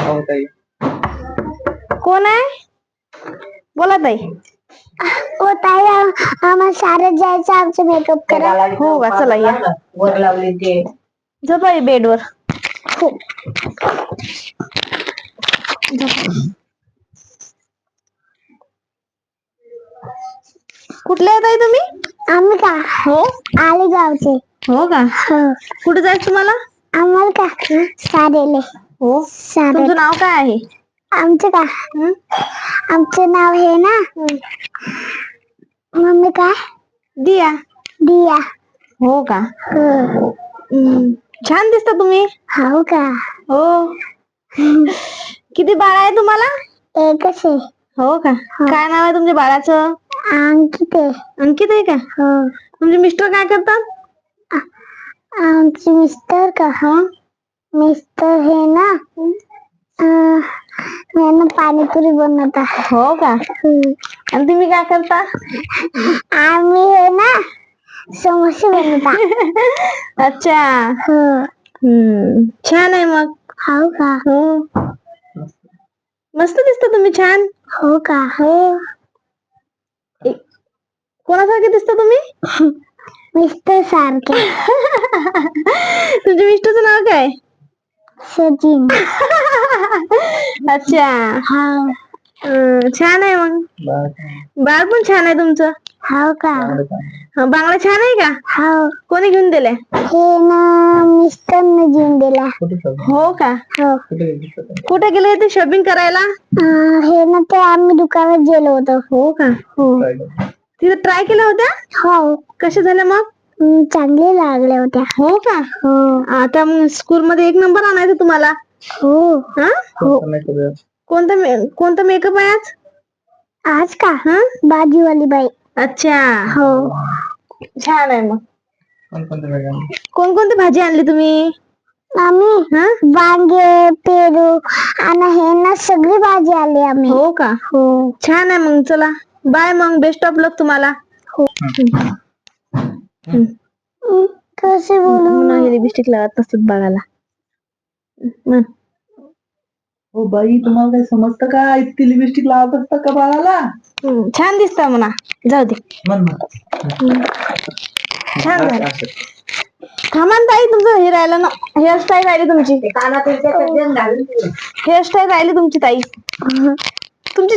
हो ताई. कोण आहे? बोला ताई. हो ताई, आम्हाला शाळेत जायचं, आमचं मेकअप करा. हो का, चला या. वर लावली ते झोपा बेडवर. कुठले आहे ताई तुम्ही? आम्ही का? हो. आलेगावचे. हो का? कुठे जायचं तुम्हाला? आम्हाला का? साडेले. हो. तुमचं नाव काय आहे? आमचं का? आमचं नाव आहे ना, मम्मी काय? दिया. दिया. हो का? छान दिसता तुम्ही. हो का? हो. किती बाळ आहे तुम्हाला? एकच आहे. हो का? काय नाव आहे तुमच्या बाळाचं? अंकित आहे. अंकित आहे का? हो. तुमचे मिस्टर काय करतात? आमचे मिस्टर का? मिस्टर हे ना, पाणीपुरी बनवता. हो का? आणि तुम्ही काय करता? आम्ही हे ना, समोसे बनवता. अच्छा. छान आहे मग. हो का? हो. मस्त दिसता तुम्ही, छान. हो का? हो. कोणासारखे दिसता तुम्ही? मिस्टर सारखे. तुमच्या मिस्टरचं नाव काय? सचिन. अच्छा. हा. छान आहे मग. बाळ पण छान आहे तुमचं. हो का? बांगडा छान आहे का? हो. कोणी घेऊन दिले? हे ना, मिस्टरने घेऊन दिला. हो का? हो. कुठे गेले होते शॉपिंग करायला? हे ना, ते आम्ही दुकानात गेलो होतो. हो का? हो. तिथे ट्राय केल्या होत्या? हो. कशा झाल्या मग? चांगले लागल्या होत्या. हो का? हो. आता मग स्कूल मध्ये 1 नंबर आणायचा तुम्हाला. हो. कोणता मेकअप आहे आज? आज का? भाजीवाली बाई. अच्छा. हो. छान आहे मग. कोणकोणती भाजी आणली तुम्ही? आम्ही वांगे, पेरू आणि हे ना, सगळी भाजी आली आम्ही. हो का? हो. छान आहे मग. चला बाय मग. बेस्ट ऑफ लक तुम्हाला. हो. कसे बोलू? लिपस्टिक लावत नसतात बाळाला. हो बाई, तुम्हाला काही समजतं का? इतकी लिपस्टिक लावत असतं का बाळाला? छान दिसता म्हणा. जाऊ दे. छान झालं. थांबा ताई, तुमचं हे राहिलं ना, हेअरस्टाईल राहिली तुमची. हेअरस्टाईल राहिली तुमची ताई. तुमचे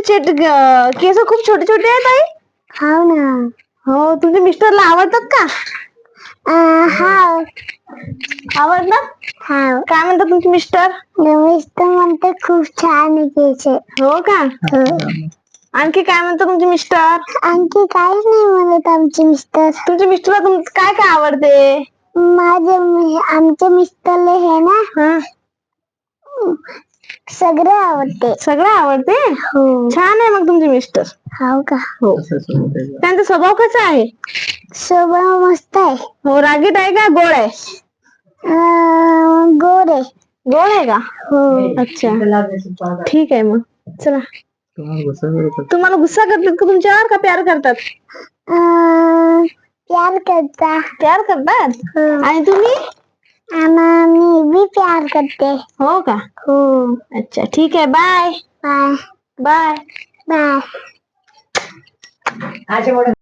केस खूप छोटे छोटे आहेत ताई. हो ना. हो. तुमच्या मिस्टरला आवडतात का? हा. आवडतात. हा. काय म्हणतात तुमचे मिस्टर? मिस्टर म्हणते खूप छान आहे केस. हो का? आणखी काय म्हणतात तुमचे मिस्टर? आणखी काहीच नाही म्हणत आमचे मिस्टर. तुमच्या मिस्टरला काय काय आवडते? आमच्या मिस्टरला हे ना, सगळं आवडते. सगळं आवडते. हो. छान आहे मग तुमचे मिस्टर. हो का? हो. त्यांचा स्वभाव कसा आहे? स्वभाव मस्त आहे. हो. रागीट आहे का गोड आहे? गोड आहे. गोड आहे का? हो. अच्छा. ठीक आहे मग. चला. तुम्हाला गुस्सा करतात का तुमच्यावर, का प्यार करतात? प्यार करता. प्यार करतात. आणि तुम्ही? मी भी प्यार करते. हो का? हो. अच्छा. ठीक आहे. Bye bye. Bye bye.